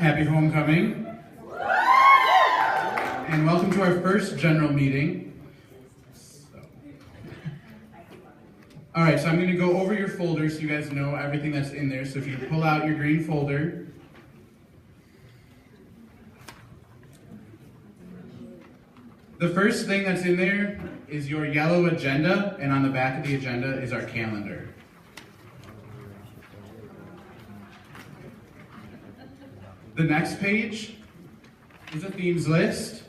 Happy homecoming. And welcome to our first general meeting. All right, so I'm going to go over your folder so you guys know everything that's in there. So if you pull out your green folder. The first thing that's in there is your yellow agenda, and on the back of the agenda is our calendar. The next page is a themes list.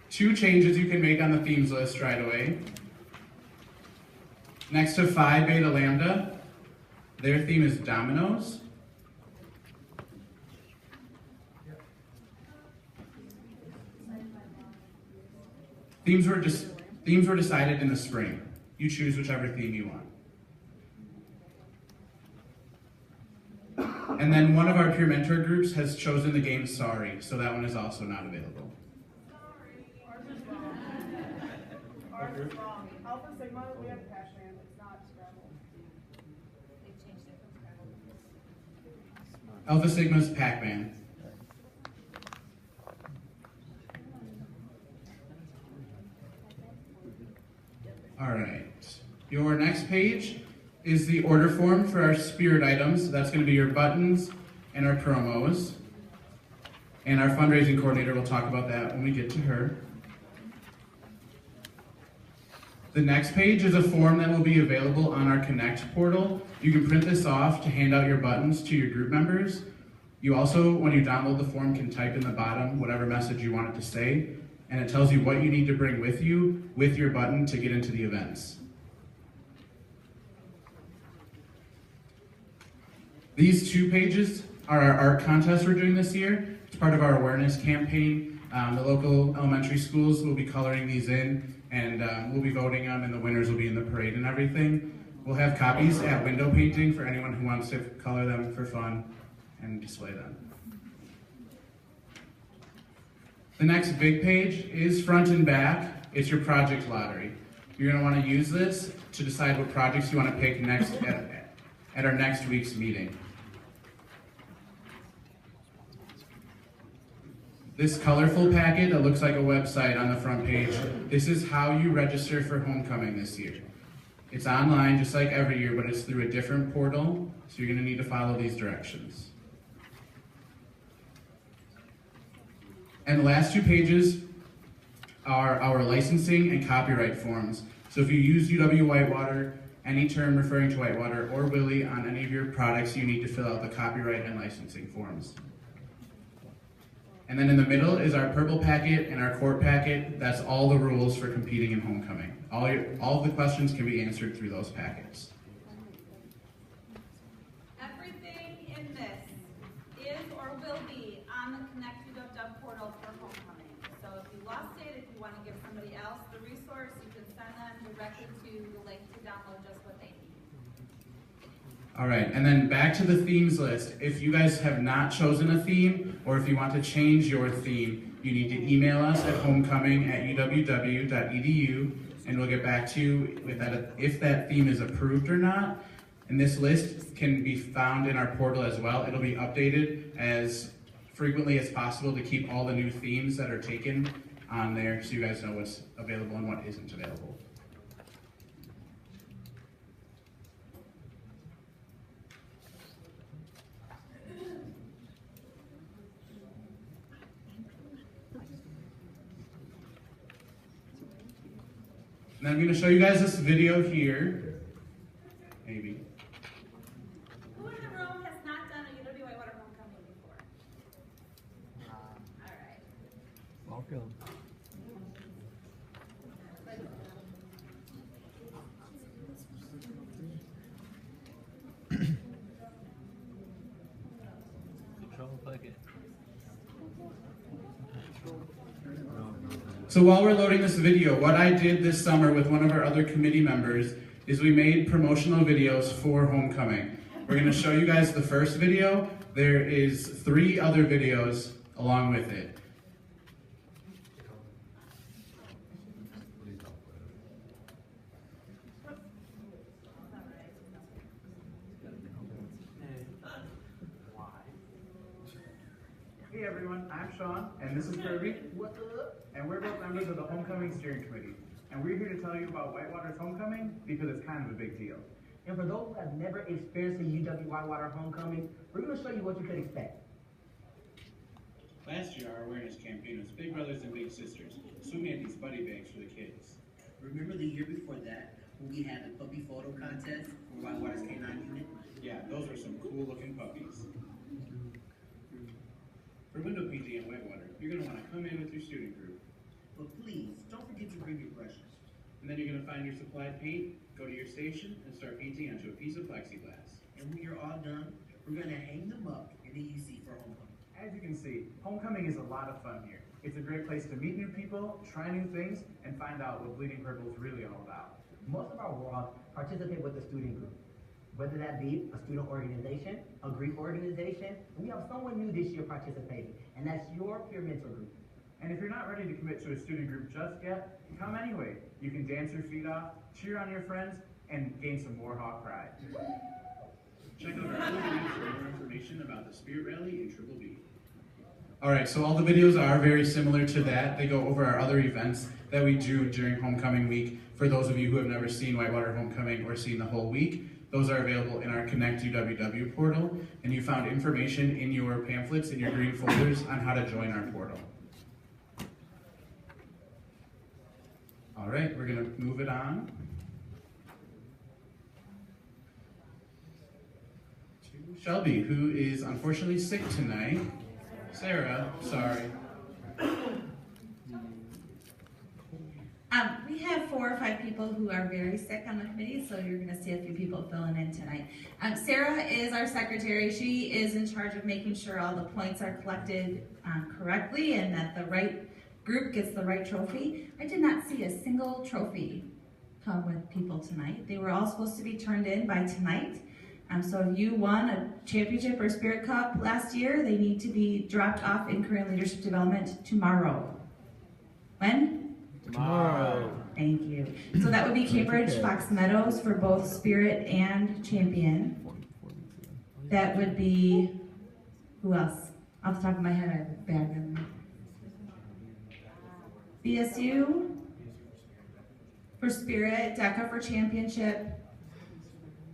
2 changes you can make on the themes list right away. Next to Phi Beta Lambda, their theme is dominoes. Themes were decided in the spring. You choose whichever theme you want. And then one of our peer mentor groups has chosen the game Sorry, so that one is also not available. Ours is wrong. Alpha Sigma, we have Pac-Man. It's not Scrabble. They changed it from Scrabble. Alpha Sigma's Pac-Man. All right. Your next page is the order form for our spirit items. That's going to be your buttons and our promos. And our fundraising coordinator will talk about that when we get to her. The next page is a form that will be available on our Connect portal. You can print this off to hand out your buttons to your group members. You also, when you download the form, can type in the bottom whatever message you want it to say, and it tells you what you need to bring with you with your button to get into the events. These 2 pages are our art contest we're doing this year. It's part of our awareness campaign. The local elementary schools will be coloring these in, and we'll be voting them, and the winners will be in the parade and everything. We'll have copies at window painting for anyone who wants to color them for fun and display them. The next big page is front and back. It's your project lottery. You're going to want to use this to decide what projects you want to pick next at our next week's meeting. This colorful packet that looks like a website on the front page, this is how you register for homecoming this year. It's online just like every year, but it's through a different portal, so you're going to need to follow these directions. And the last 2 pages are our licensing and copyright forms. So if you use UW-Whitewater, any term referring to Whitewater or Willie on any of your products, you need to fill out the copyright and licensing forms. And then in the middle is our purple packet and our court packet. That's all the rules for competing in homecoming. All of the questions can be answered through those packets. Everything in this is or will be on the Connect UW portal for homecoming. So if you lost it, if you want to give somebody else the resource, you can send them directly to the link to download just what they need. All right, and then back to the themes list. If you guys have not chosen a theme, or if you want to change your theme, you need to email us at homecoming@uww.edu, and we'll get back to you with that if that theme is approved or not. And this list can be found in our portal as well. It'll be updated as frequently as possible to keep all the new themes that are taken on there so you guys know what's available and what isn't available. And I'm going to show you guys this video here. Maybe. Who in the room has not done a UW-Whitewater homecoming before? All right. Welcome. So while we're loading this video, what I did this summer with one of our other committee members is we made promotional videos for homecoming. We're going to show you guys the first video. There is 3 other videos along with it. Hey everyone, I'm Sean, and this is Kirby. What's up? And we're both members of the Homecoming Steering Committee. And we're here to tell you about Whitewater's homecoming because it's kind of a big deal. And for those who have never experienced a UW Whitewater homecoming, we're going to show you what you could expect. Last year, our awareness campaign was Big Brothers and Big Sisters, so we made these buddy bags for the kids. Remember the year before that, when we had the puppy photo contest for Whitewater's K-9 unit? Yeah, those were some cool looking puppies. For window painting at Whitewater, you're going to want to come in with your student group. But please, don't forget to bring your brushes. And then you're going to find your supplied paint, go to your station, and start painting onto a piece of plexiglass. And when you're all done, we're going to hang them up in the UC for homecoming. As you can see, homecoming is a lot of fun here. It's a great place to meet new people, try new things, and find out what Bleeding Purple is really all about. Most of our Warhawks participate with the student group, whether that be a student organization, a Greek organization, and we have someone new this year participating, and that's your peer mentor group. And if you're not ready to commit to a student group just yet, come anyway. You can dance your feet off, cheer on your friends, and gain some Warhawk pride. Check out our other videos for more information about the Spirit Rally in Triple B. Alright, so all the videos are very similar to that. They go over our other events that we do during homecoming week. For those of you who have never seen Whitewater Homecoming or seen the whole week, those are available in our Connect UWW portal, and you found information in your pamphlets, in your green folders, on how to join our portal. Alright, we're going to move it on to Shelby, who is unfortunately sick tonight. Sarah, sorry. We have 4 or 5 people who are very sick on the committee, so you're going to see a few people filling in tonight. Sarah is our secretary. She is in charge of making sure all the points are collected correctly and that the right group gets the right trophy. I did not see a single trophy come with people tonight. They were all supposed to be turned in by tonight. So if you won a championship or Spirit Cup last year, they need to be dropped off in Career Leadership Development tomorrow. When? Tomorrow. Thank you. So that would be Cambridge, Fox Meadows for both Spirit and Champion. That would be, who else? Off the top of my head, I have a bad memory. BSU for Spirit, DECA for Championship,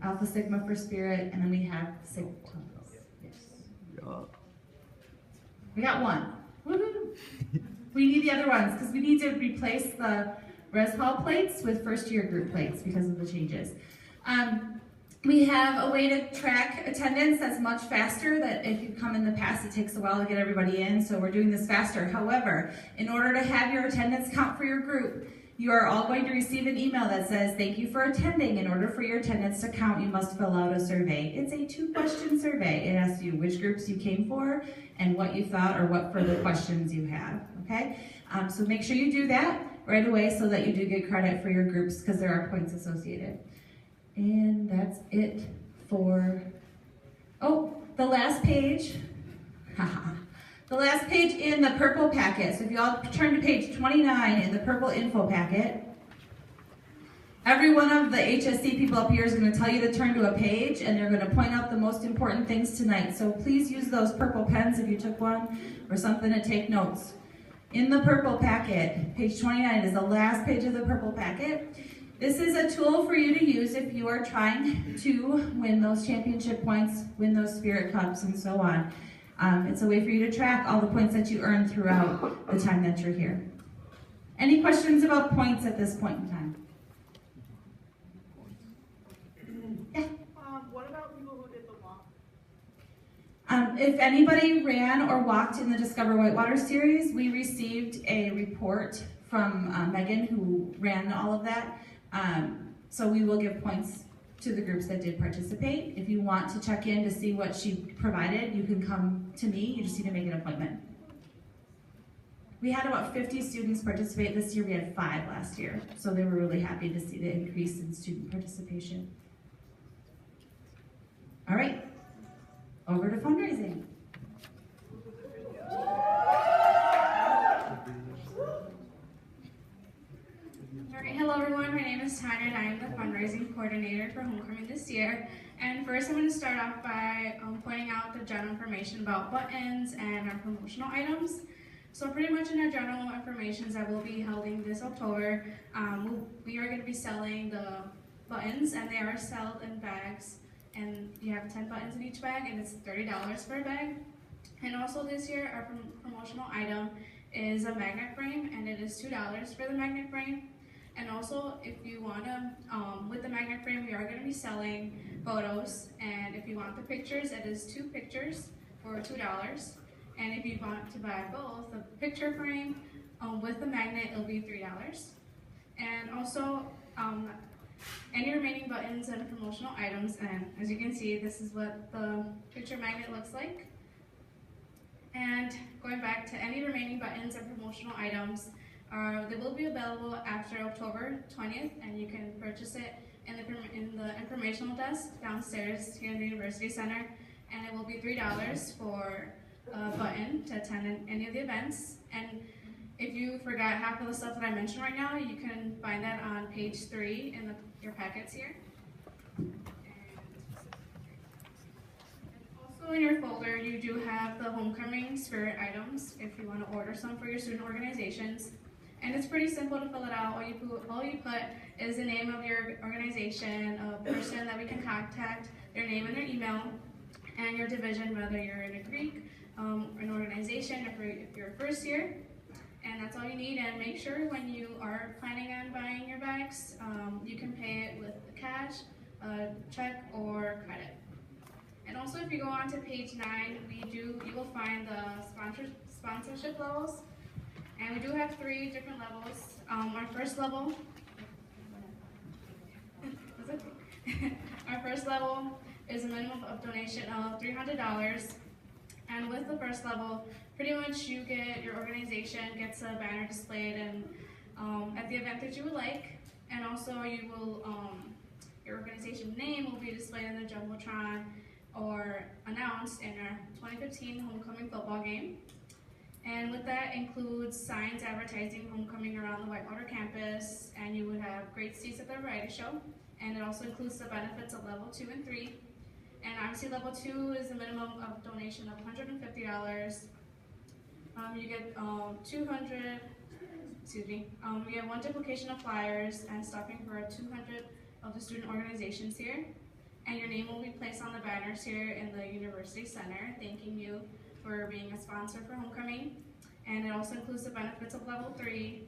Alpha Sigma for Spirit, and then we have Sigma. Yes. We got one. Woohoo! We need the other ones because we need to replace the Res Hall plates with first year group plates because of the changes. We have a way to track attendance that's much faster. That if you come in the past, it takes a while to get everybody in, so we're doing this faster. However, in order to have your attendance count for your group, you are all going to receive an email that says, thank you for attending. In order for your attendance to count, you must fill out a survey. It's a 2-question survey. It asks you which groups you came for and what you thought or what further questions you have, okay? So make sure you do that right away so that you do get credit for your groups because there are points associated. And that's it for, oh, the last page. The last page in the purple packet. So if you all turn to page 29 in the purple info packet, every one of the HSC people up here is going to tell you to turn to a page and they're going to point out the most important things tonight. So please use those purple pens if you took one or something to take notes. In the purple packet, page 29 is the last page of the purple packet. This is a tool for you to use if you are trying to win those championship points, win those Spirit Cups, and so on. It's a way for you to track all the points that you earn throughout the time that you're here. Any questions about points at this point in time? Yeah. What about people who did the walk? If anybody ran or walked in the Discover Whitewater series, we received a report from Megan who ran all of that. So we will give points to the groups that did participate. If you want to check in to see what she provided, you can come to me. You just need to make an appointment. We had about 50 students participate this year. We had 5 last year. So they were really happy to see the increase in student participation. All right, over to fundraising. Alright, hello everyone, my name is Tanya and I am the fundraising coordinator for homecoming this year. And And first I'm going to start off by pointing out the general information about buttons and our promotional items. So pretty much in our general information that we'll be holding this October, we are going to be selling the buttons, and they are sold in bags, and you have 10 buttons in each bag, and it's $30 per bag. And also this year our promotional item is a magnet frame, and it is $2 for the magnet frame. And also, if you want to, with the magnet frame, we are going to be selling photos, and if you want the pictures, it is 2 pictures for $2. And if you want to buy both, the picture frame with the magnet, it'll be $3. And also, any remaining buttons and promotional items, and as you can see, this is what the picture magnet looks like. And going back to any remaining buttons and promotional items, they will be available after October 20th, and you can purchase it in the informational desk downstairs here in the University Center, and it will be $3 for a button to attend any of the events. And if you forgot half of the stuff that I mentioned right now, you can find that on page 3 in your packets here. And also in your folder, you do have the homecoming spirit items if you want to order some for your student organizations. And it's pretty simple to fill it out. All you put is the name of your organization, a person that we can contact, their name and their email, and your division, whether you're in a Greek, an organization, if you're first year. And that's all you need. And make sure when you are planning on buying your bags, you can pay it with cash, check, or credit. And also, if you go on to page 9, you will find the sponsorship levels. And we do have 3 different levels. Our first level, is a minimum of donation of $300. And with the first level, pretty much your organization gets a banner displayed at the event that you would like. And also your organization name will be displayed in the Jumbotron or announced in our 2015 homecoming football game. And with that includes signs advertising homecoming around the Whitewater campus, and you would have great seats at the variety show. And it also includes the benefits of level 2 and 3. And obviously level 2 is a minimum of donation of $150. You get we have 1 duplication of flyers and stuffing for 200 of the student organizations here. And your name will be placed on the banners here in the University Center, thanking you for being a sponsor for homecoming. And it also includes the benefits of level 3.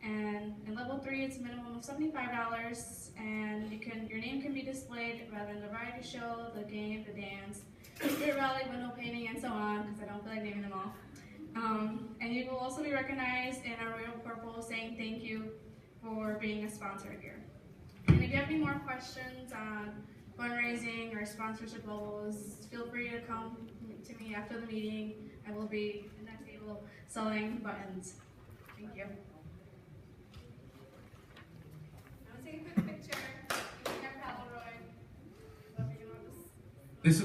And in level 3, it's a minimum of $75, and your name can be displayed rather in the variety show, the game, the dance, spirit rally, window painting, and so on, because I don't feel like naming them all. And you will also be recognized in our royal purple, saying thank you for being a sponsor here. And if you have any more questions on fundraising or sponsorship levels, feel free to come to me after the meeting. I will be at that table selling buttons. Thank you.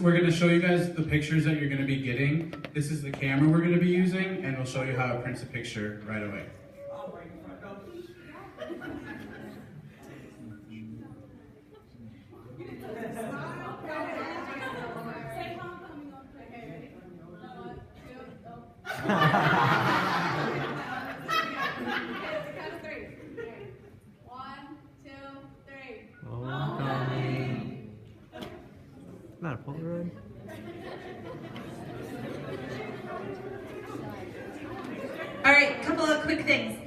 We're going to show you guys the pictures that you're going to be getting. This is the camera we're going to be using, and we'll show you how it prints a picture right away. Not a Polaroid. All right, couple of quick things.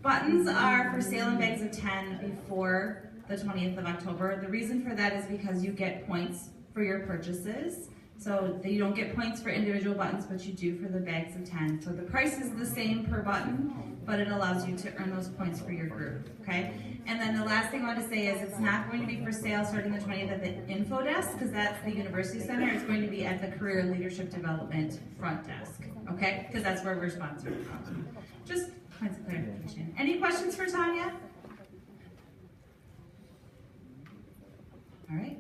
Buttons are for sale in bags of 10 before the 20th of October. The reason for that is because you get points for your purchases. So you don't get points for individual buttons, but you do for the bags of 10. So the price is the same per button, but it allows you to earn those points for your group, okay? And then the last thing I want to say is it's not going to be for sale starting the 20th at the info desk, because that's the University Center. It's going to be at the Career Leadership Development front desk, okay? Because that's where we're sponsored from. Just points of clarification. Any questions for Tanya? All right.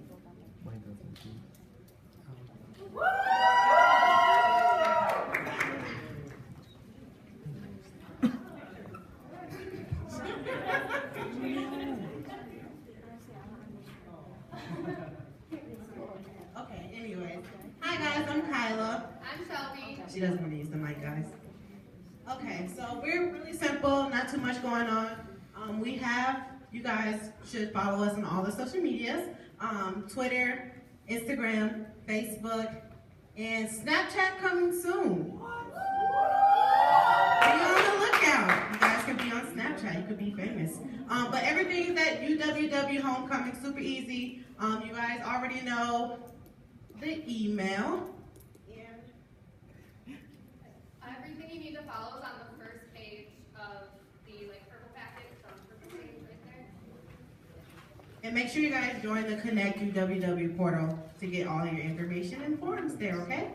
She doesn't want to use the mic, guys. Okay, so we're really simple, not too much going on. You guys should follow us on all the social medias, Twitter, Instagram, Facebook, and Snapchat coming soon. Be on the lookout. You guys can be on Snapchat. You could be famous. But everything is at UWW Homecoming, super easy. You guys already know the email. Everything you need to follow is on the first page of the purple packet. So purple page right there. And make sure you guys join the Connect UWW portal to get all your information and forms there, okay?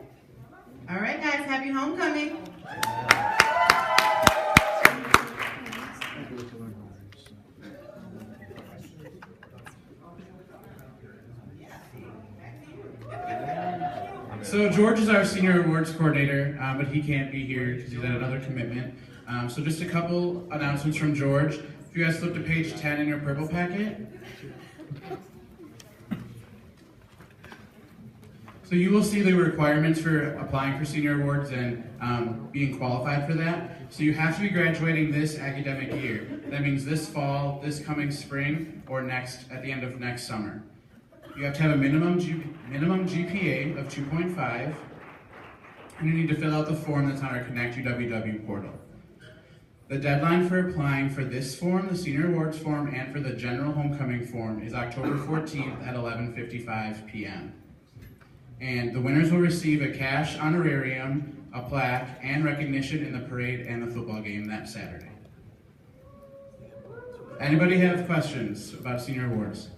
All right, guys, happy homecoming. So George is our senior awards coordinator, but he can't be here because he's at another commitment. So just a couple announcements from George. If you guys flip to page 10 in your purple packet. So you will see the requirements for applying for senior awards and being qualified for that. So you have to be graduating this academic year. That means this fall, this coming spring, or at the end of next summer. You have to have a minimum GPA of 2.5, and you need to fill out the form that's on our Connect UWW portal. The deadline for applying for this form, the Senior Awards form, and for the General Homecoming form is October 14th at 11:55 p.m. And the winners will receive a cash honorarium, a plaque, and recognition in the parade and the football game that Saturday. Anybody have questions about Senior Awards?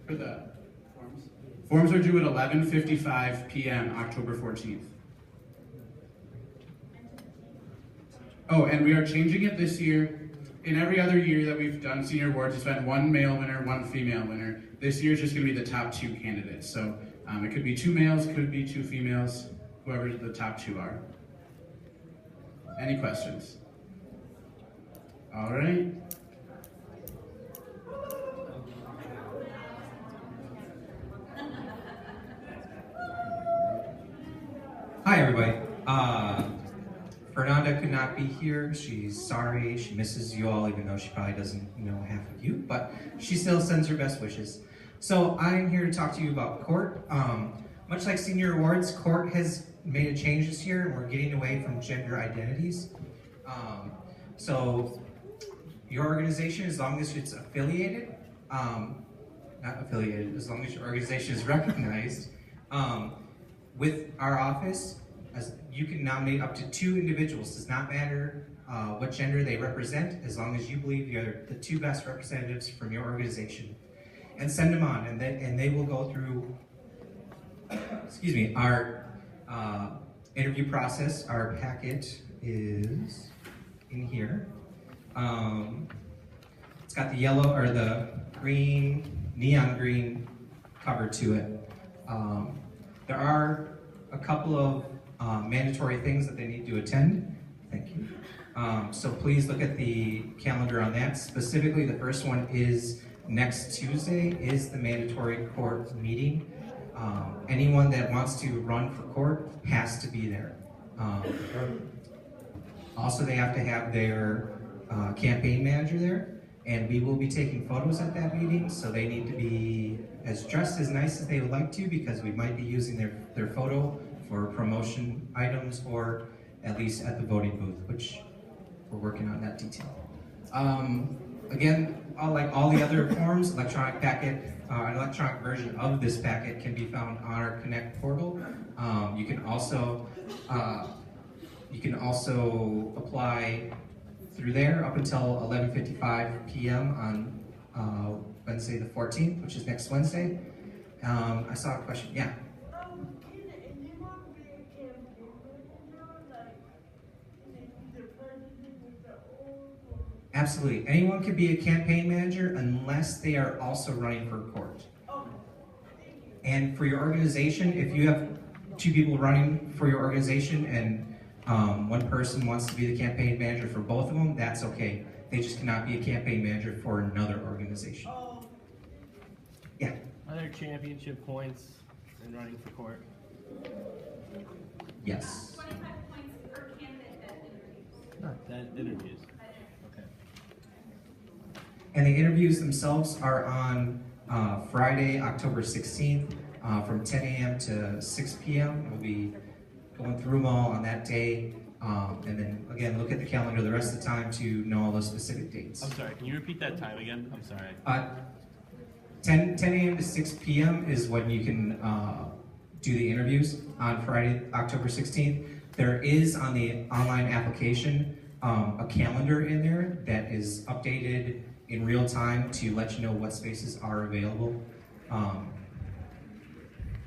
For the forms? Forms are due at 11:55 p.m. October 14th. Oh, and we are changing it this year. In every other year that we've done Senior Awards, it's been one male winner, one female winner. This year is just going to be the top 2 candidates. So it could be 2 males, could be 2 females, whoever the top 2 are. Any questions? All right. Hi, everybody. Fernanda could not be here. She's sorry. She misses you all, even though she probably doesn't know half of you, but she still sends her best wishes. So I'm here to talk to you about Court. Much like Senior Awards, Court has made a change this year, and we're getting away from gender identities. So your organization, as long as it's affiliated, not affiliated, as long as your organization is recognized, with our office, you can nominate up to 2 individuals. It does not matter what gender they represent, as long as you believe you're the 2 best representatives from your organization. And send them on, and they will go through, our interview process. Our packet is in here. It's got the yellow, or the green, neon green cover to it. There are a couple of mandatory things that they need to attend. Thank you. So please look at the calendar on that. Specifically, the first one is next Tuesday is the mandatory court meeting. Anyone that wants to run for court has to be there. Also, they have to have their campaign manager there, and we will be taking photos at that meeting, so they need to be dressed as nice as they would like to, because we might be using their photo for promotion items, or at least at the voting booth, which we're working on that detail. Again, like all the other forms, electronic packet, an electronic version of this packet can be found on our Connect portal. You can also apply through there up until 11:55 p.m. on Wednesday the 14th, which is next Wednesday. I saw a question. Yeah. Absolutely. Anyone can be a campaign manager unless they are also running for court. And for your organization, if you have 2 people running for your organization and one person wants to be the campaign manager for both of them, that's okay. They just cannot be a campaign manager for another organization. Yeah. Are there championship points in running for court? Yes. 25 points per candidate that interviews. That interviews. Okay. And the interviews themselves are on Friday, October 16th, from 10 a.m. to 6 p.m. We'll be going through them all on that day. And then again, look at the calendar the rest of the time to know all the specific dates. I'm sorry, can you repeat that time again? I'm sorry. 10 a.m. to 6 p.m. is when you can do the interviews on Friday, October 16th. There is on the online application a calendar in there that is updated in real time to let you know what spaces are available.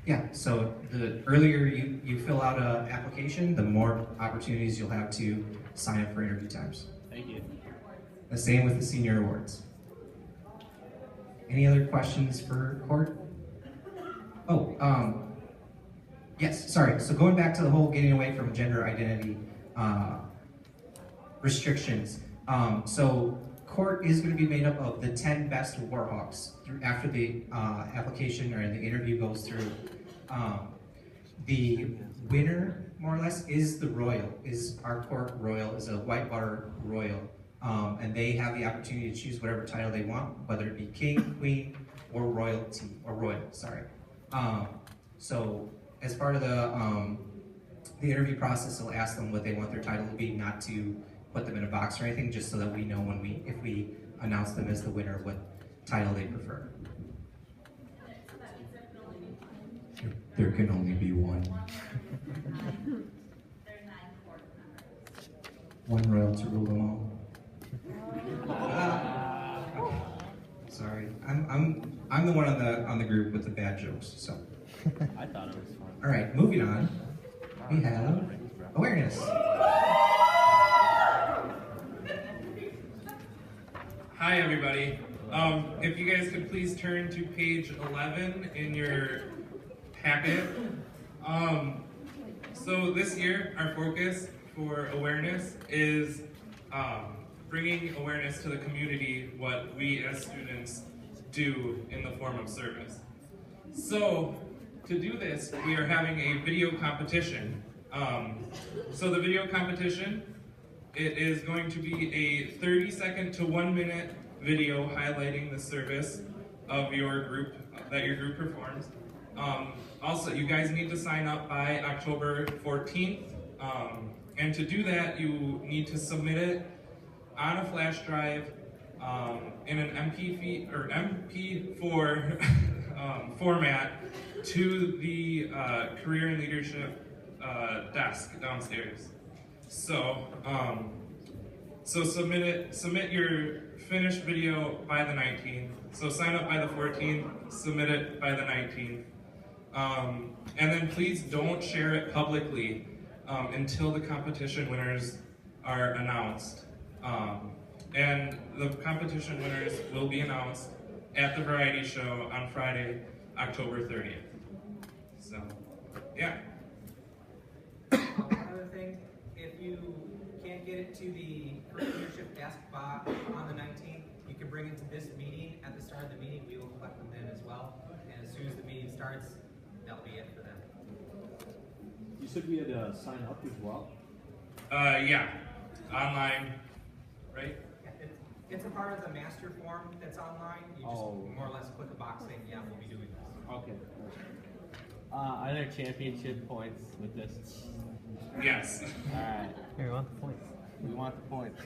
Yeah, so the earlier you fill out an application, the more opportunities you'll have to sign up for interview times. Thank you. The same with the senior awards. Any other questions for Court? Oh, yes, sorry. So going back to the whole getting away from gender identity restrictions. So Court is going to be made up of the 10 best Warhawks after the application or the interview goes through. The winner, more or less, is the Royal, is our Court Royal, is a Whitewater Royal. And they have the opportunity to choose whatever title they want, whether it be King, Queen, or Royalty, or Royal, sorry. So as part of the interview process, they'll ask them what they want their title to be, not to put them in a box or anything, just so that we know when if we announce them as the winner, what title they prefer. There can only be one. One royal to rule them all. Sorry, I'm the one on the group with the bad jokes. So. I thought it was fun. All right, moving on. We have awareness. Hi, everybody. If you guys could please turn to page 11 in your packet. So this year, our focus for awareness is bringing awareness to the community what we as students do in the form of service. So to do this, we are having a video competition. So the video competition, it is going to be a 30-second to 1-minute video highlighting the service of your group, that your group performs. Also, you guys need to sign up by October 14th. And to do that, you need to submit it on a flash drive in an MP4 format to the Career and Leadership desk downstairs. So, submit your finished video by the 19th. So sign up by the 14th, submit it by the 19th. And then please don't share it publicly until the competition winners are announced. And the competition winners will be announced at the variety show on Friday, October 30th. So, yeah. Another thing, if you can't get it to the leadership desk on the 19th, you can bring it to this meeting. At the start of the meeting, we will collect them then as well. And as soon as the meeting starts, that'll be it for them. You said we had to sign up as well? Yeah, online, right? It's a part of the master form that's online. You just more or less click a box saying, yeah, we'll be doing this. Okay. Are there championship points with this? Yes. All right. Here, we want the points. We want the points.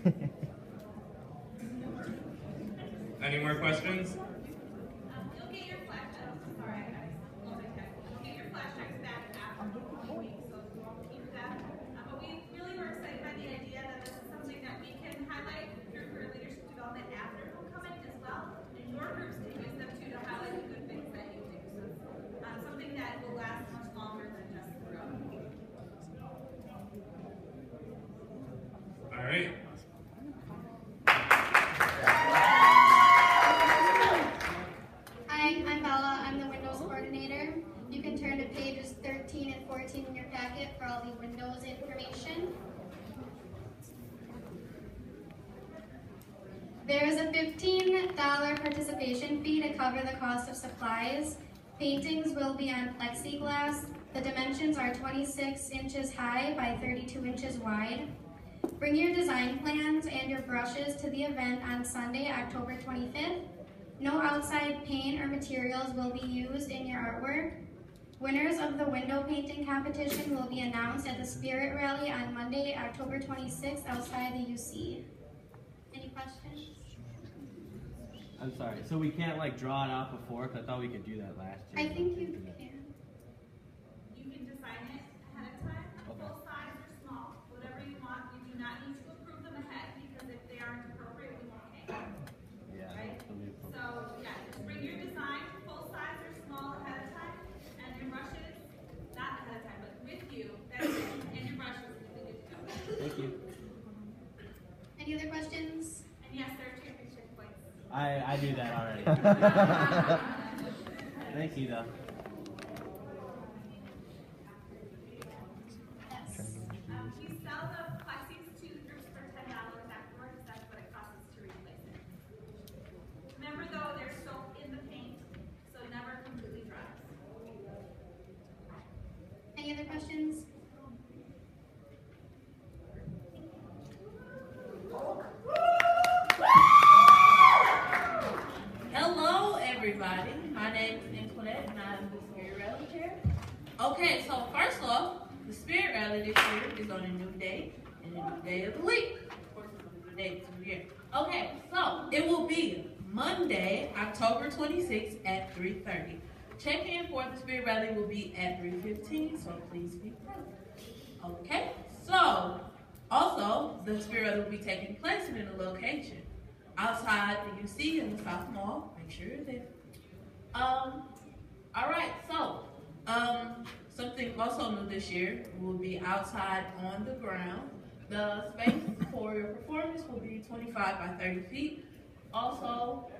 Any more questions? You'll get your flash drives. Sorry, guys. You'll get your flash drives back after the week, so we'll keep that. But we really were excited by the idea that this is something that we can highlight through career leadership development after homecoming as well, and your groups can use them too to highlight the good things that you do. So something that will last much longer than just throughout. All right. Hi, I'm Bella. I'm the Windows coordinator. You can turn to pages 13 and 14 in your packet for all the Windows information. There is a $15 participation fee to cover the cost of supplies. Paintings will be on plexiglass. The dimensions are 26 inches high by 32 inches wide. Bring your design plans and your brushes to the event on Sunday, October 25th. No outside paint or materials will be used in your artwork. Winners of the window painting competition will be announced at the Spirit Rally on Monday, October 26th outside the UC. Any questions? I'm sorry. So we can't like draw it out before? Cause I thought we could do that last year. I think you can. You can design it ahead of time, full size or small, whatever you want. You do not need to approve them ahead because if they aren't appropriate, we won't pay. Yeah. Right? So yeah, just bring your design, full size or small ahead of time, and your brushes, not ahead of time, but with you, that's it, and your brushes will be good to go. Thank you. Any other questions? And yes, there are championship points. I do that already. Thank you though. You sell the Plexis to groups for $10 afterwards. That's what it costs us to replace it. Remember though, there's soap in the paint, so it never completely dries. Any other questions? Hello, everybody. My name is Antoinette, and I'm the Spirit Rally Chair. Okay, so first off, the Spirit Rally this year is on a new day and a new day of the week. Of course, it's on a new day of the year. Okay, so it will be Monday, October 26th at 3:30. Check-in for the Spirit Rally will be at 3:15, so please be present. Okay, so also the Spirit Rally will be taking place in a location outside the UC in the South Mall. Make sure you're there. All right, so something also new this year will be outside on the ground. The space for your performance will be 25 by 30 feet. Also,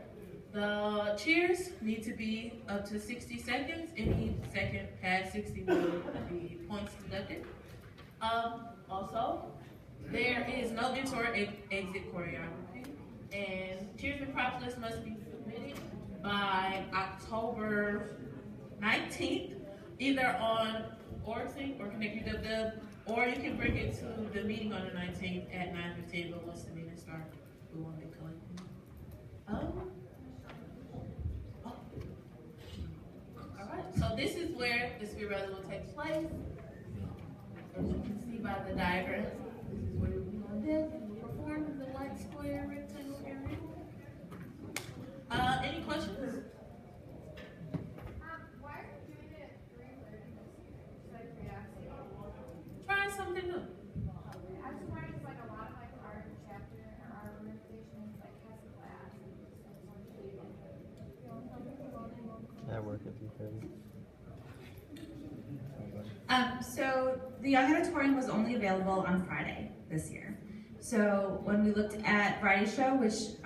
the cheers need to be up to 60 seconds. Any second past 60 will be points deducted. Also, there is no enter or exit choreography. And cheers and props lists must be submitted by October 19th, either on OrgSync or ConnectUW, or you can bring it to the meeting on the 19th at 9:15, but once the meeting starts, we won't be collecting. Alright, so this is where the Spirit Rally will take place. As you can see by the diagram, this is where we'll be on this, and we'll perform in the light square rectangle area. Any questions? Why are you doing it 3:30 this year? Like reacting. Try something new. I just wondering, it's like a lot of like art chapter or art organizations like has a class and I work at 3:30. So the Young Auditorium was only available on Friday this year. So when we looked at Variety Show, which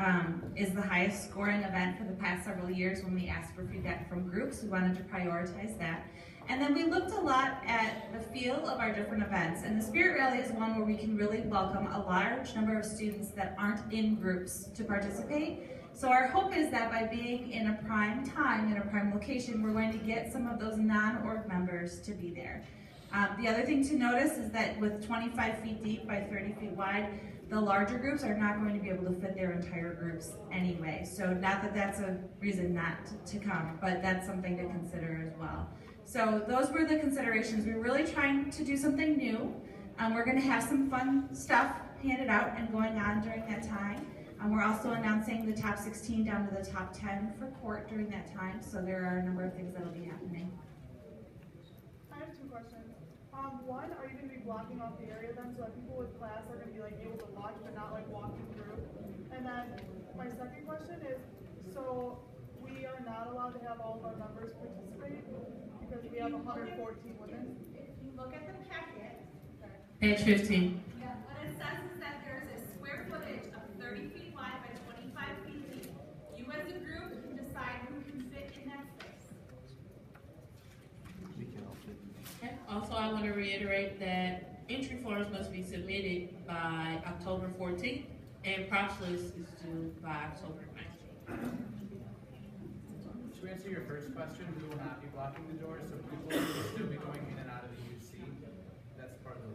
is the highest scoring event for the past several years, when we asked for feedback from groups, we wanted to prioritize that. And then we looked a lot at the feel of our different events. And the Spirit Rally is one where we can really welcome a large number of students that aren't in groups to participate. So our hope is that by being in a prime time, in a prime location, we're going to get some of those non-org members to be there. The other thing to notice is that with 25 feet deep by 30 feet wide, the larger groups are not going to be able to fit their entire groups anyway. So not that that's a reason not to come, but that's something to consider as well. So those were the considerations. We're really trying to do something new. We're going to have some fun stuff handed out and going on during that time. We're also announcing the top 16 down to the top 10 for court during that time. So there are a number of things that will be happening. I have two questions. One, are you going to be blocking off the area then so that people with class are going to be like able to watch but not like walking through? And then my second question is, so we are not allowed to have all of our members participate because we have 114 women? If you look at the packet, Page 15. what it says is that there's a square footage of 30 feet wide by 25 feet deep. You as a group can decide who can fit in that space. Okay. Also, I want to reiterate that entry forms must be submitted by October 14th, and props list is due by October 19th. to answer your first question, we will not be blocking the doors, so people will still be going in and out of the UC. That's part of the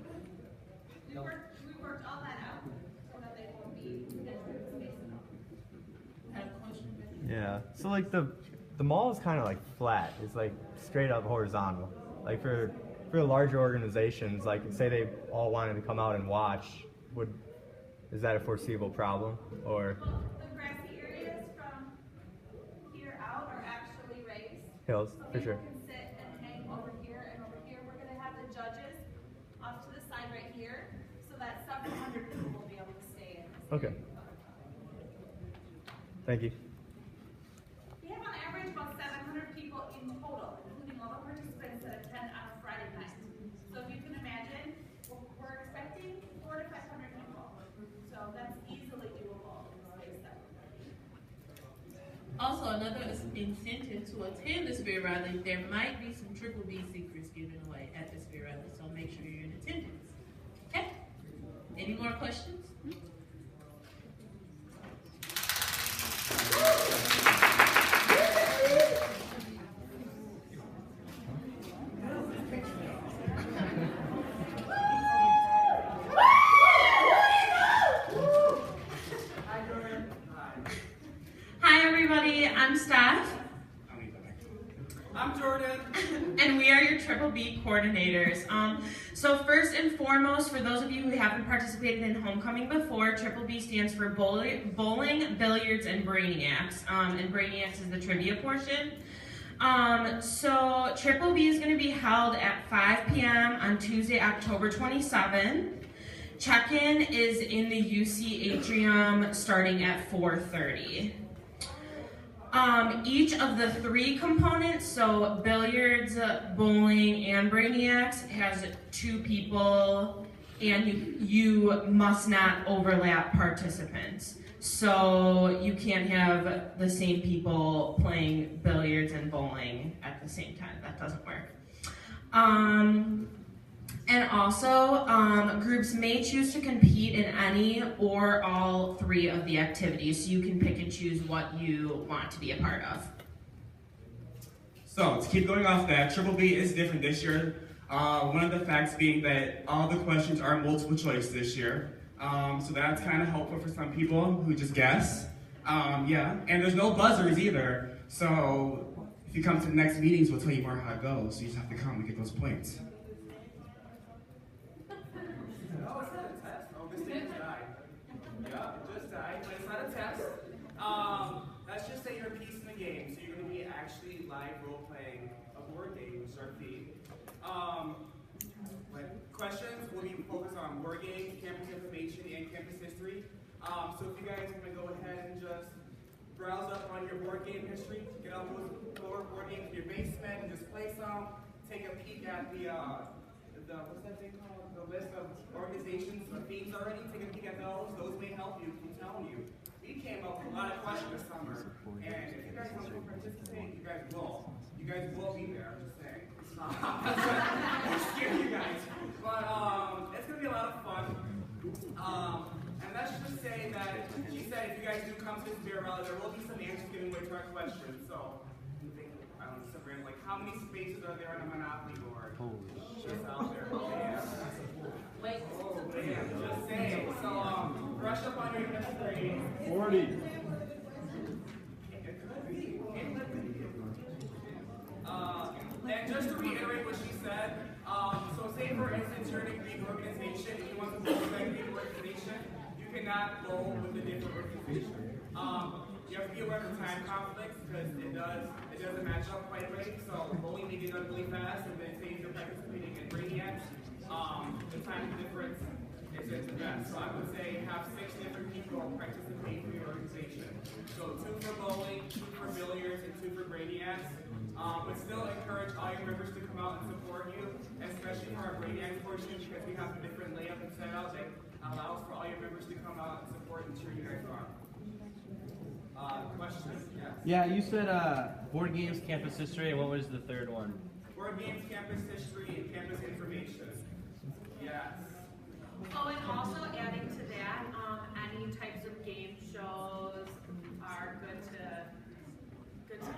We worked all that out so that they won't be space enough. Have a question? Yeah. So like the mall is kind of like flat. It's like straight up horizontal. Like for larger organizations, like say they all wanted to come out and watch, is that a foreseeable problem or? Well, the grassy areas from here out are actually raised. Hills, so for sure. People can sit and hang over here and over here. We're going to have the judges off to the side right here so that several hundred people will be able to stay in this Okay. Thank you. We have on average about 700 people in total, including all the participants that attend on a Friday night. So if you can imagine, we're expecting 400 to 500 people. So that's easily doable in the space that we're Also, another incentive to attend the Spirit Rally, there might be some Triple B secrets given away at the Spirit Rally, so make sure you're in attendance. Okay? Any more questions? Hi everybody, I'm Steph. I'm Jordan. And we are your Triple B coordinators. So first and foremost, for those of you who haven't participated in Homecoming before, Triple B stands for bowling, billiards, and brainiacs. And brainiacs is the trivia portion. So Triple B is going to be held at 5 p.m. on Tuesday, October 27th. Check-in is in the UC atrium starting at 4:30. Each of the three components, so billiards, bowling, and brainiacs, has 2 people, and you must not overlap participants. So you can't have the same people playing billiards and bowling at the same time. That doesn't work. And also, groups may choose to compete in any or all 3 of the activities, so you can pick and choose what you want to be a part of. So, to keep going off that, Triple B is different this year. One of the facts being that all the questions are multiple choice this year. So that's kind of helpful for some people who just guess. Yeah, and there's no buzzers either. So, if you come to the next meetings, we'll tell you more how it goes. So you just have to come and get those points. Oh, it's not a test. Oh, this thing just died. Yeah, it just died, but it's not a test. Let's just say you're a piece in the game, so you're going to be actually live role-playing a board game, which is our theme. Questions will be focused on board games, campus information, and campus history. So if you guys are going to go ahead and just browse up on your board game history, get out those lower board games in your basement and just play some, take a peek at the what's that thing called? The list of organizations or themes already. Take a peek at those. Those may help you. I'm telling you. We came up with a lot of questions this summer. And if you guys want to participate, you guys will. You guys will be there. I'm just saying. I'm scared you guys. But it's going to be a lot of fun. And let's just say that she said if you guys do come to this beer rally, there will be some answers given away to our questions. So, I don't know, random, like how many spaces are there on a Monopoly board? Just out there. Oh, yeah. Wait. Oh, yeah. Just saying. So, brush up on your history. 40. It could be. And just to reiterate what she said, so say for instance you're in a Greek organization and you want to bowl with that Greek organization, you cannot bowl with a different organization. You have to be aware of the time conflicts because it doesn't match up quite right. So bowling may get done really fast, and then say you're participating in brainiacs, the time difference isn't the best. So I would say have 6 different people participate for your organization. So 2 for bowling, 2 for billiards, and 2 for brainiacs. But still encourage all your members to come out and support you, especially for our brainiacs portion because we have a different layout and setup that allows for all your members to come out and support and cheer you guys on. Questions? Yes. Yeah, you said board games, campus history, and what was the third one? Board games, campus history, and campus information. Yes. Oh, and also adding to that, any types of game shows are good to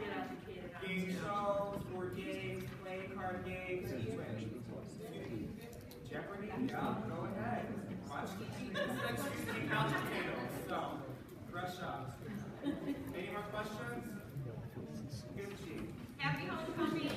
get educated Yeah, go ahead. Watch the next using couch potatoes. So, fresh up. Any more questions? Give it to you. Happy homecoming.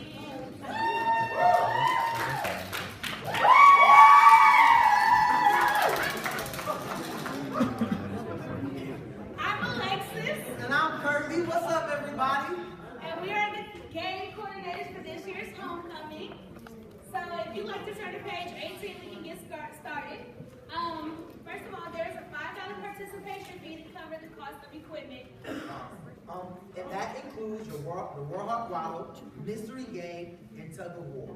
I'm Alexis. And I'm Kirby. What's up, everybody? And we are the game coordinators for this year's homecoming. So if you'd like to turn to page 18, we can get started. First of all, there's a $5 participation fee to cover the cost of equipment. And that includes the Warhawk Waddle, Mystery Game, and Tug of War.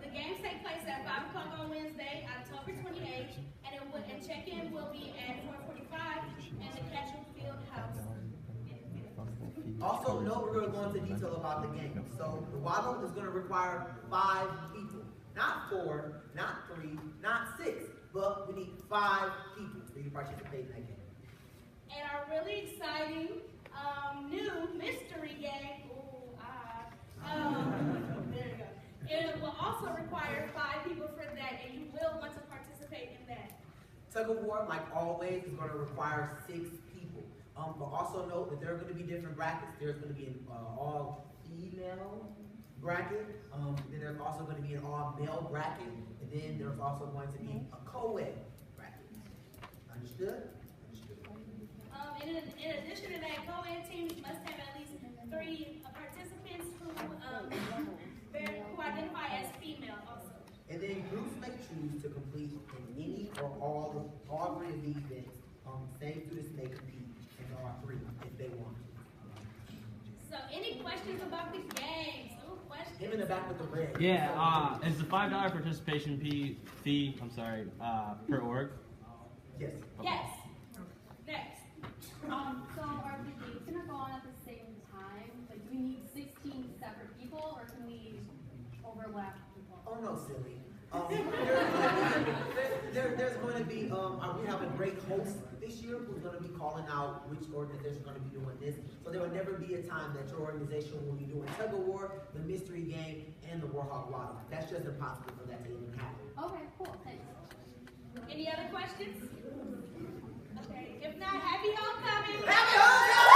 The games take place at 5 o'clock on Wednesday, October 28th, and check-in will be at 4:45 in the Ketchum Field House. Also, note we're going to go into detail about the game. So the Waddle is going to require 5 people. Not 4, not 3, not 6, but we need 5 people for you to participate in that game. And our really exciting new mystery game. There you go. It will also require 5 people for that, and you will want to participate in that. Tug of War, like always, is going to require 6 people. But also note that there are going to be different brackets. There's going to be an all-female bracket. Then there's also going to be an all-male bracket. And then there's also going to be a co-ed bracket. Understood? In addition to that, co-ed teams must have at least 3 participants who identify as female also. And then groups may choose to complete in any or all 3 of these events. Same students may compete in all 3 if they want to. So any questions about the games? Him in the back with the red. Yeah, is the $5 participation fee, per org? Yes. Okay. Yes. Next. So are the games gonna go on at the same time? Like, do we need 16 separate people, or can we overlap people? Oh no, silly. There's going to be, we have a great host this year who's going to be calling out which organization is going to be doing this. So there will never be a time that your organization will be doing Tug of War, the Mystery Game, and the Warhawk Waddle. That's just impossible for that to even happen. Okay, cool, thanks. Any other questions? Okay, if not, happy homecoming! Happy homecoming!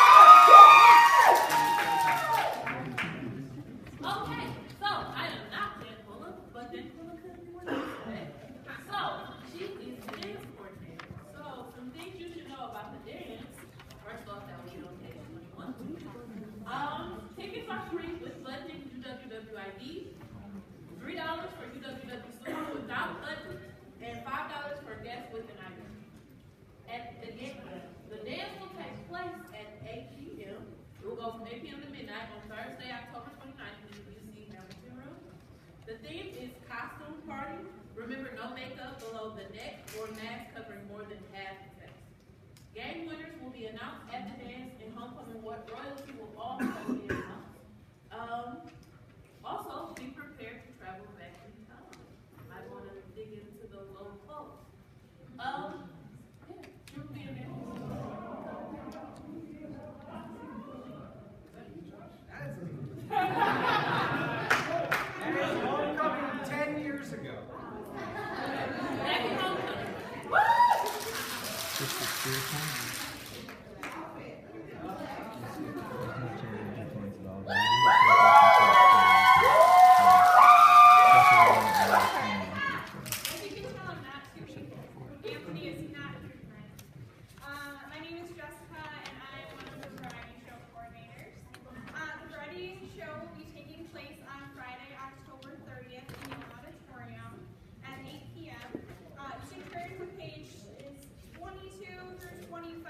Okay, so I am not Danfulla, but Danfulla could be one today. So she is the dance coordinator. So some things you should know about the dance. First off, that will be on page 21. Tickets are free with budget UWWID, $3 for UWW students without budget, and $5 for guests with an ID. At the dance will take place at 8 p.m. It will go from 8 p.m. to midnight on Thursday, October 29th in the UC Hamilton Room. The theme is costume party. Remember, no makeup below the neck or mask covering more than half the face. Game winners will be announced at the dance, and homecoming royalty will also be announced. Also, be prepared to travel back in time. You might want to dig into those old clothes. Truth be announced. That is homecoming 10 years ago. Happy homecoming. Anthony is not here tonight. My name is Jessica, and I'm one of the variety show coordinators. The variety show will be taking place on Friday, October 30th in the auditorium at 8 p.m. You should turn to page 22 through 25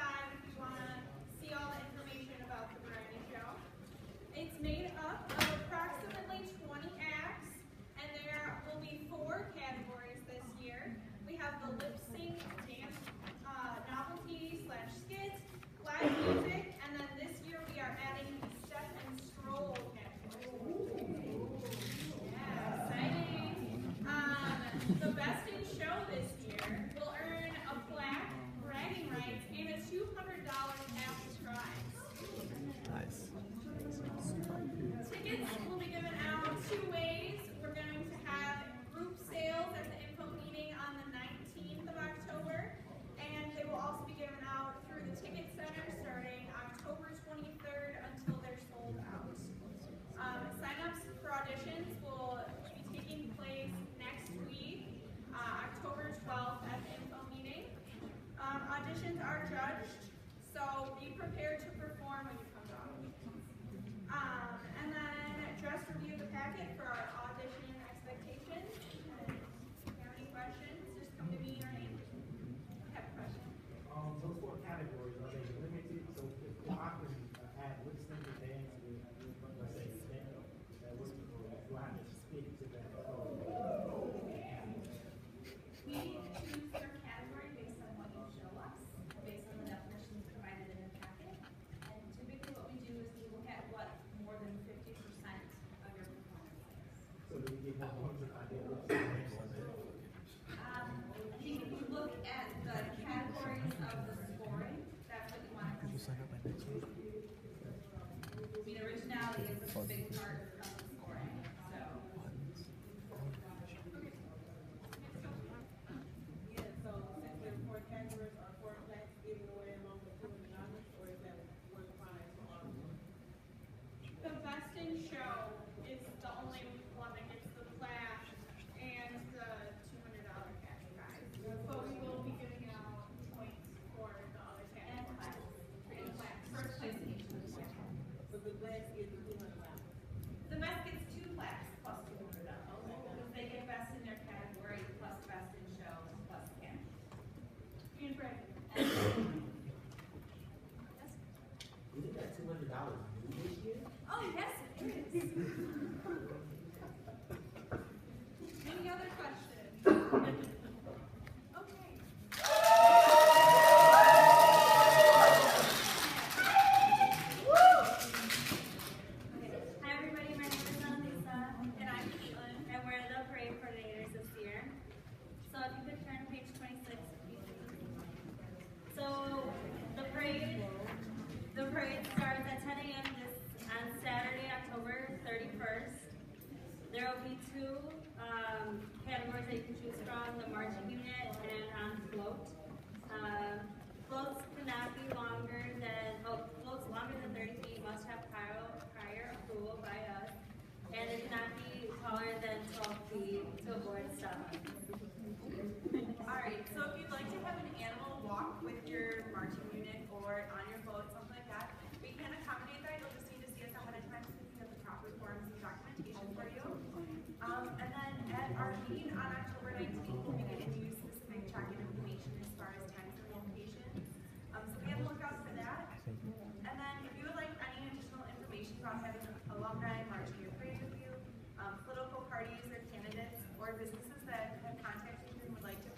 that have contacted you and would like to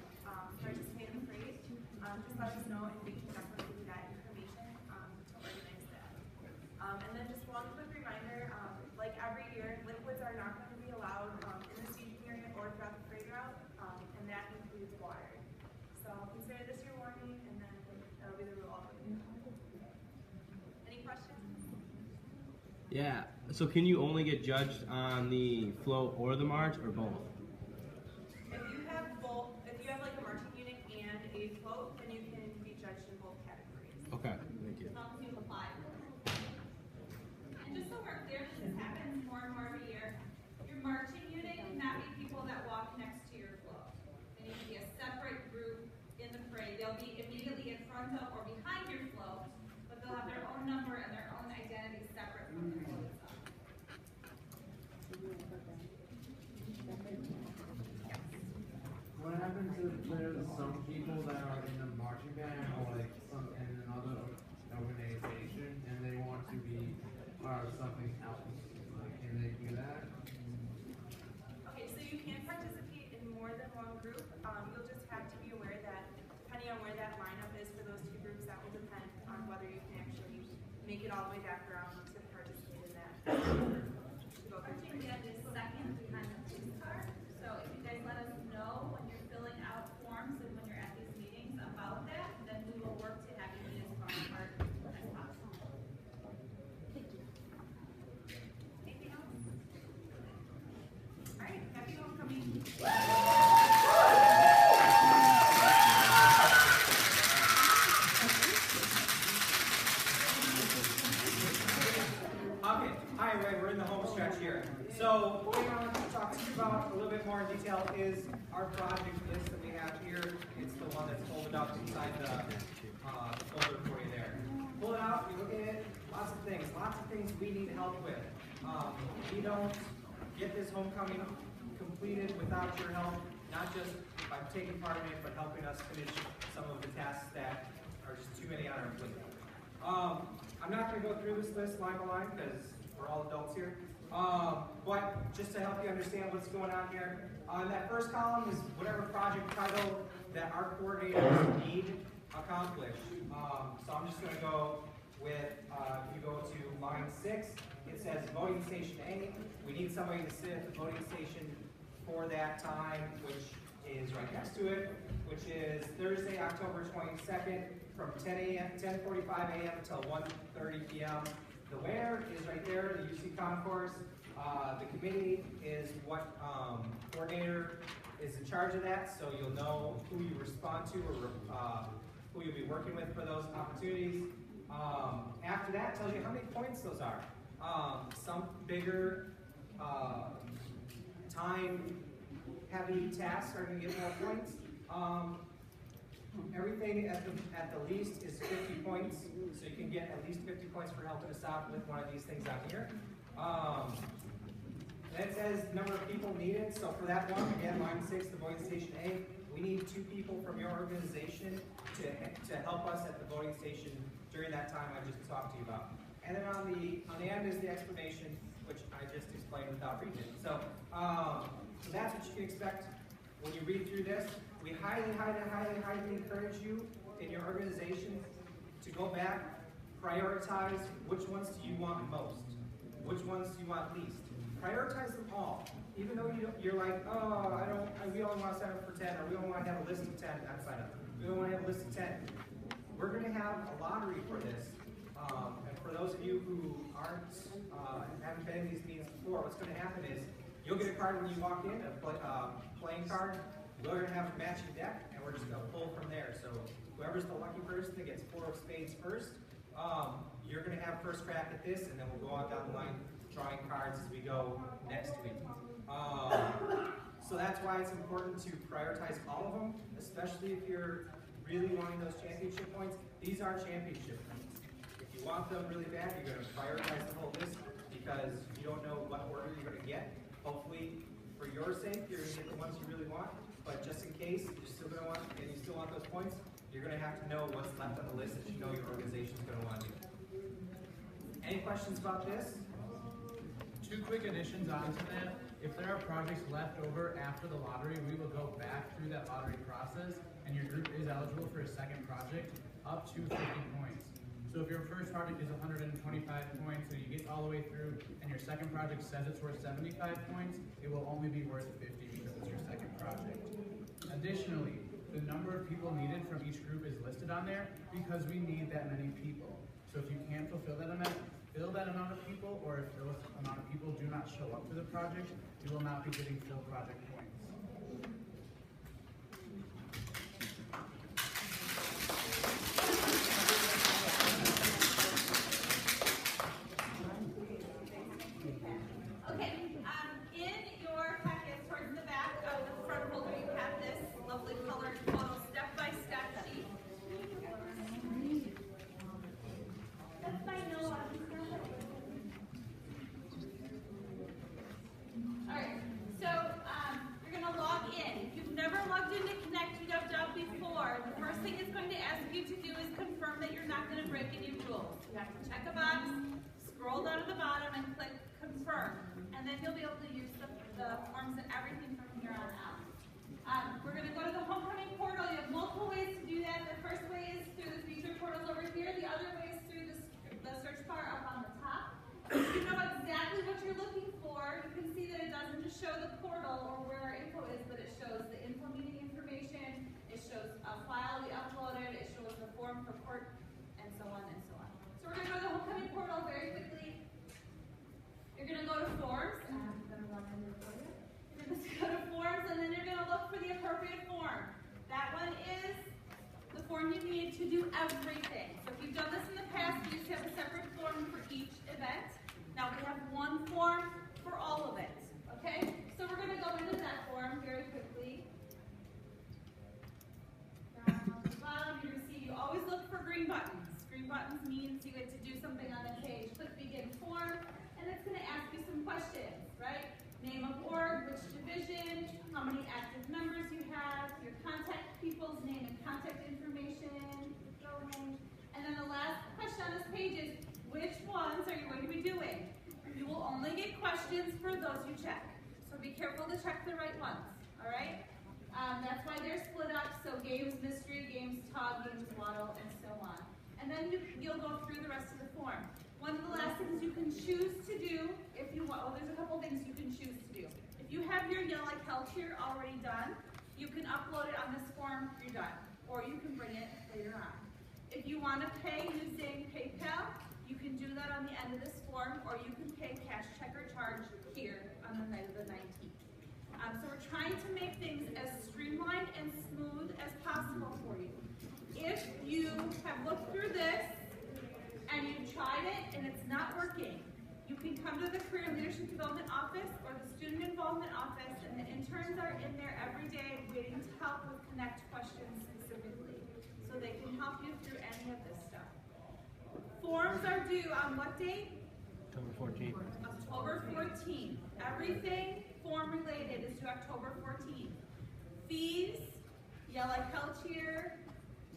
participate in the parade, just let us know and we can definitely give you that information to organize that. And then just one quick reminder, like every year, liquids are not going to be allowed in the staging area or throughout the parade route, and that includes water. So consider this your warning, and then that'll be the rule. Any questions? Yeah. So can you only get judged on the float or the march, or both? If you have both, if you have like a marching unit and a float, then you can be judged in both categories. Okay. Thank you. As long as you apply. And just so we're clear, this happens more and more every year. Your marching unit cannot be people that walk next to your float. They need to be a separate group in the parade. They'll be immediately in front of or behind your float, but they'll have their own number and their own identity separate from the float itself. What happens if there's some people that are in a marching band or like some in another organization and they want to be part of something else? Like, can they do that? Okay, so you can participate in more than one group. You'll just have to be aware that depending on where that lineup is for those two groups, that will depend on whether you can actually make it all the way back around to participate in that. Marching band is second behind the police car. So if you guys let us know when you're filling out forms and when you're at these meetings about that, then we will work to have you be as far apart as possible. Anything else? All right, happy homecoming. Okay, hi everybody, we're in the home stretch here. So what I want to talk to you about a little bit more in detail is our project list that we have here. It's the one that's folded up inside the folder for you there. Pull it out, you look at it, lots of things we need help with. We don't get this homecoming completed without your help, not just by taking part in it, but helping us finish some of the tasks that are just too many on our plate. I'm not going to go through this list line by line because we're all adults here. But just to help you understand what's going on here, that first column is whatever project title that our coordinators need accomplished. So I'm just going to go with, if you go to line 6, it says voting station A. We need somebody to sit at the voting station for that time, which is right next to it, which is Thursday, October 22nd from 10:45 a.m. until 1:30 p.m. The where is right there, the UC concourse. The committee is what coordinator is in charge of that, so you'll know who you respond to or who you'll be working with for those opportunities. After that, tells you how many points those are. Some bigger time-heavy tasks are going to get more points. Everything at the least is 50 points, so you can get at least 50 points for helping us out with one of these things out here. That says number of people needed, so for that one, again, line 6, the voting station A, we need 2 people from your organization to help us at the voting station during that time I just talked to you about. And then on the end is the explanation, which I just explained without reading it. So that's what you can expect when you read through this. We highly encourage you in your organization to go back, prioritize which ones do you want most, which ones do you want least. Prioritize them all. Even though you're like, oh, we only want to sign up for 10, or we only want to have a list of 10, I'm sign up. We only want to have a list of 10. We're going to have a lottery for this. And for those of you who haven't been in these meetings before, what's going to happen is you'll get a card when you walk in, a playing card. We're going to have a matching deck, and we're just going to pull from there. So whoever's the lucky person that gets 4 of spades first, you're going to have first crack at this, and then we'll go on down the line drawing cards as we go next week. So that's why it's important to prioritize all of them, especially if you're really wanting those championship points. These are championship points. If you want them really bad, you're going to prioritize the whole list because you don't know what order you're going to get. Hopefully, for your sake, you're going to get the ones you really want. But just in case you're still going to want, and you still want those points, you're going to have to know what's left on the list that you know your organization is going to want to do. Any questions about this? 2 quick additions onto that. If there are projects left over after the lottery, we will go back through that lottery process, and your group is eligible for a second project up to 50 points. So if your first project is 125 points, and you get all the way through, and your second project says it's worth 75 points, it will only be worth 50 because it's your second project. Additionally, the number of people needed from each group is listed on there because we need that many people. So if you can't fulfill that amount of people, or if those amount of people do not show up to the project, you will not be getting full project points. Okay, in your packets towards the back of the front folder, you have this lovely colored photo step-by-step sheet. That's my Noah. Alright, so you're going to log in. If you've never logged into Connect UW before, the first thing it's going to ask you to do is confirm that you're not going to break any rules. You have to check a box, scroll down to the bottom, and click confirm. And then you'll be able to use the forms and everything from here on out. We're going to go to the homecoming portal. You have multiple ways to do that. The first way is through the feature portals over here. The other way is through the search bar up on the top. If you know exactly what you're looking for, you can see that it doesn't just show the portal or where our info is, but it shows the info meeting information, it shows a file we uploaded, it shows the form for court, and so on and so on. So we're going to go to the homecoming portal very quickly. You're going to go to forms. I'm going to run under for you. You're going to go to forms, and then you're going to look for the appropriate form. That one is the form you need to do everything. So if you've done this in the past, you used to have a separate form for each event. Now we have one form for all of it. Okay? So we're going to go into that form very quickly. Down on the bottom, you're going to see you always look for green buttons. Green buttons means you get to do something on the page. Click begin form, and it's going to ask you some questions, right? Name of org, which division, how many active members you have, your contact people's name and contact information, and then the last question on this page is, which ones are you going to be doing? You will only get questions for those you check. So be careful to check the right ones, all right? That's why they're split up, so games mystery, games tog, games waddle, and so on. And then you'll go through the rest of the form. One of the last things you can choose to do, if you want, there's a couple things you can choose to do. If you have your Yell Like Hell tier already done, you can upload it on this form, you're done. Or you can bring it later on. If you want to pay using PayPal, you can do that on the end of this form, or you can pay cash, check, or charge here on the night of the 19th. So we're trying to make things as streamlined and smooth as possible for you. If you have looked through this and you've tried it and it's not working, you can come to the Career Leadership Development Office or the Student Involvement Office, and the interns are in there every day waiting to help with Connect questions specifically, so they can help you through any of this stuff. Forms are due on what date? October 14th. October 14th. Everything form related is due October 14th. Fees, Yell Like Hell tier,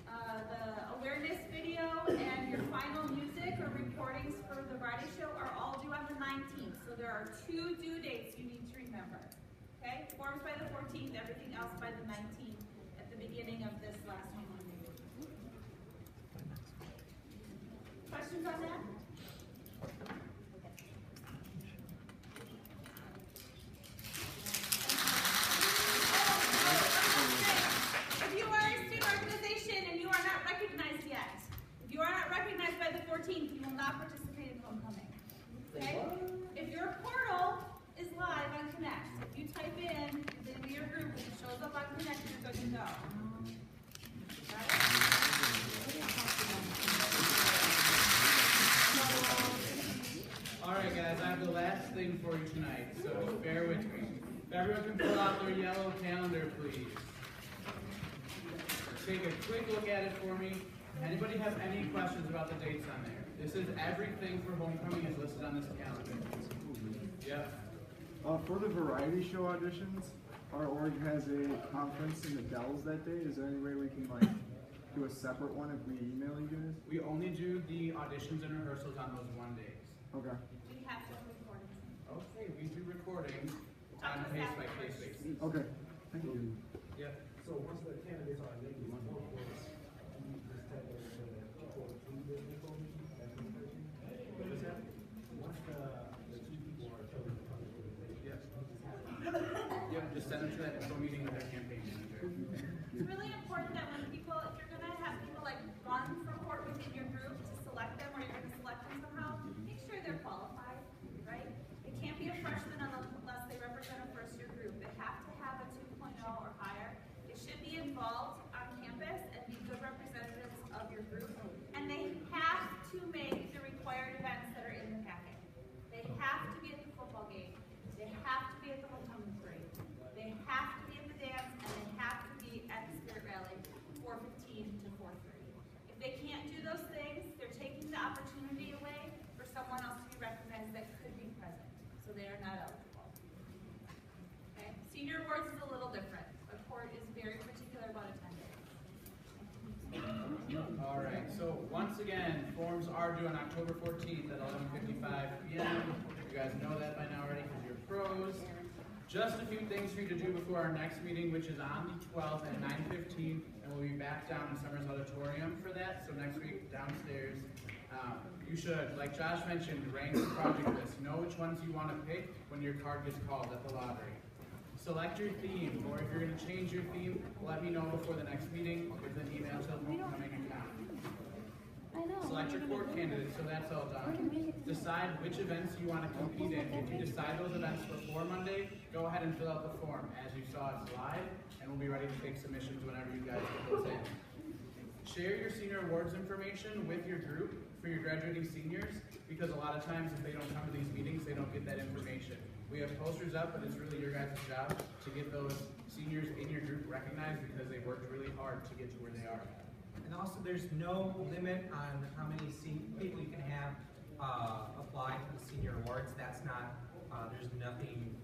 the awareness video, and your final music or recordings for the variety show are all due on the 19th. So there are 2 due dates you need to remember. Okay? Forms by the 14th, everything else by the 19th at the beginning of this last one. Questions on that? If you are a student organization and you are not recognized yet, if you are not recognized by the 14th, you will not participate in homecoming. Okay? If your portal is live on Connect, if you type in the name of your group and it shows up on Connect, you're good to go. Got it? Alright guys, I have the last thing for you tonight, so bear with me. If everyone can pull out their yellow calendar, please. Take a quick look at it for me. Anybody have any questions about the dates on there? This is everything for homecoming is listed on this calendar. Yep. For the variety show auditions, our org has a conference in the Dells that day. Is there any way we can do a separate one if we email you guys? We only do the auditions and rehearsals on those 1 days. Okay. We have to record. Okay, we do recordings. on a case-by-case basis. Okay, thank you. Yep. So once the candidates are elected, what was this type of people through the information? What was that? Once the two people are chosen to come to the Yep. Yep, just send them to that info meeting with their campaign manager. It's really important that when people, if you're gonna have people like run for court within your group to select them, or you're gonna select them somehow, make sure they're qualified, right? It can't be a freshman unless they represent a first-year group. They have to have a 2.0 or higher. They should be involved on campus and be good representatives of your group. And they have to make the required events that are in the packet. They have to be at the football game. They have to be at the homecoming parade. They have to be at the dance, and they have to be at the spirit rally, 4:15 to 4:30. If they can't do those things, they're taking the opportunity away for someone else to be recognized that could be present. So they are not eligible. Okay? Senior awards is a little different. The court is very particular about attendance. All right, so once again, forms are due on October 14th at 11:55 p.m. You guys know that by now already because you're pros. Just a few things for you to do before our next meeting, which is on the 12th at 9:15, and we'll be back down in Summers Auditorium for that. So next week, downstairs. You should, like Josh mentioned, rank the project list. Know which ones you want to pick when your card gets called at the lottery. Select your theme, or if you're going to change your theme, let me know before the next meeting with an email to the homecoming account. Select your court candidate, so that's all done. Decide which events you want to compete in. If you decide those events before Monday, go ahead and fill out the form. As you saw, it's live, and we'll be ready to take submissions whenever you guys get those in. Share your senior awards information with your group for your graduating seniors, because a lot of times if they don't come to these meetings, they don't get that information. We have posters up, but it's really your guys' job to get those seniors in your group recognized because they worked really hard to get to where they are. And also, there's no limit on how many people you can have apply for the senior awards. That's not, there's nothing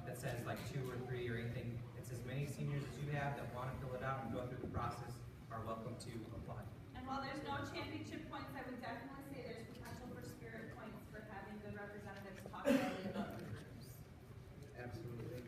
that says like 2 or 3 or anything. It's as many seniors as you have that want to fill it out and go through the process are welcome to apply. And while there's no championship points, I would definitely say there's potential for spirit points for having the representatives talk about the groups. Absolutely.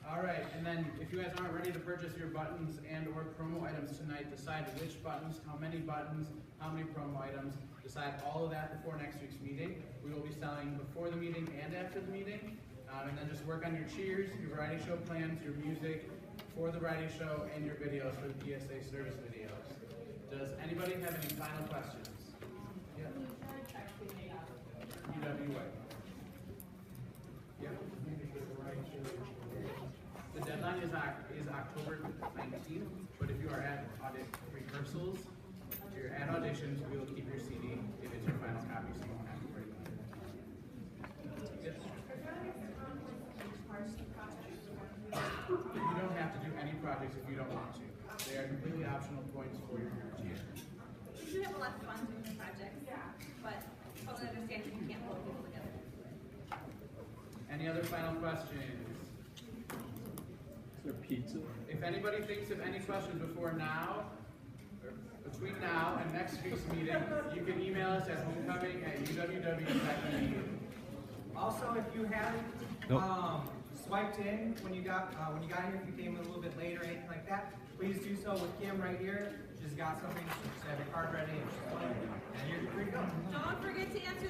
All right, and then if you guys aren't ready to purchase your buttons and or promo items tonight, decide which buttons, how many promo items, decide all of that before next week's meeting. We will be selling before the meeting and after the meeting. And then just work on your cheers, your variety show plans, your music for the variety show, and your videos for the PSA service videos. Does anybody have any final questions? Yeah. UWA. Yeah. The deadline is October 19th, but if you are at audit rehearsals, if you're at auditions, we will keep your CD if it's your final copy, so you won't have to break it. Yes. You don't have to do any projects if you don't want to. They are completely optional points for your group year. You do have a lot of fun doing the projects, but totally understand if you can't pull people together. Any other final questions? Is there pizza? If anybody thinks of any questions before now, or between now and next week's meeting, you can email us at homecoming@uww.edu. Also, if you haven't swiped in when you got here, if you came a little bit late or anything like that, please do so with Kim right here. She's got something. She's have your card ready, and you're free to go. Don't forget to answer